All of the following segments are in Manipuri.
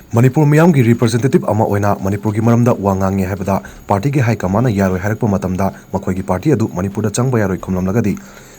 Manipur Miyamgi representative ama oina Manipur gi maramda wa ngange haibada party gi high command na Yaroi harakpa matamda makhoi gi party adu Manipur da changba Yaroi khumlamlagadi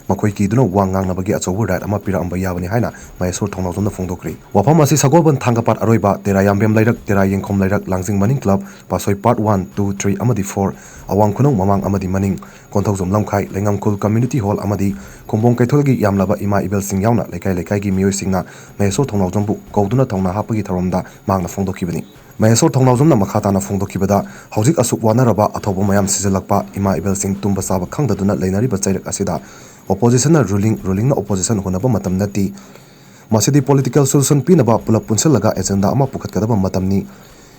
makhoi ki duna wa ngang nabagi achobu right ama pira amba yabani haina Maheshwor thongnawjom na Fongdokkhre wafam asi sagolban thangapat aroiba tera yambem lairak tera yengkhom lairak langsing maning club pasoi part 1 2 3 amadi 4 awang khunong mamang amadi maning konthawjom lamkhai lengamkhul community hall amadi khombong kaitholgi yamlaba ima ibel sing yauna lekai lekai gi miyoi singna Maheshwor thongnawjom bu kauduna thongna hapagi tharomda mangna Fongdokkibani Maheshwor thongnawjomna makhatana Fongdokkibada hauzik asuk wanaraba athobo mayam sijalakpa ima ibel sing tumba saba khangdaduna leinariba chairak asida opposition na ruling na opposition hunaba matam nati masidi political solution pinaba pulap punsilaga agenda ama pukhatkadaba matamni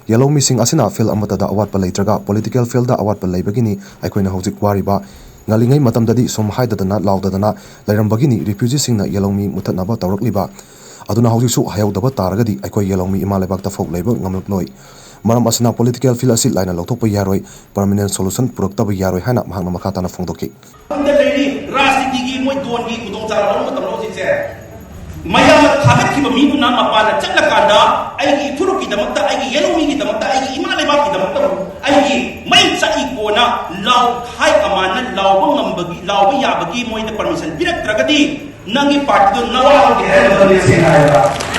yellow missing asina field amatada awatpa leitraga political field da awatpa leibagini aikoina hauzik wariba ngalingai matamdadi som haidadana laudadana leirambagini refugee singna yellow mi muthatnaba tawrakliba aduna haujisu hayawdaba taragadi aikoi yellow mi ima lebakta folk leiba ngamlakloi maram asina political field asi Laina Louthokpa Yaroi permanent solution Puraktava Yaroi Hyna mahangna makhatana Fongdokki mayam thagat ki mi nu nam apana chakla kanda ai gi thuru ki damakta ai gi yellow mi gi damakta ai gi imale ba ki damakta ai gi mai chai ko na law khai amana law bangam bagi law ba ya bagi moi da permission birak tragadi nangi part do nawa ki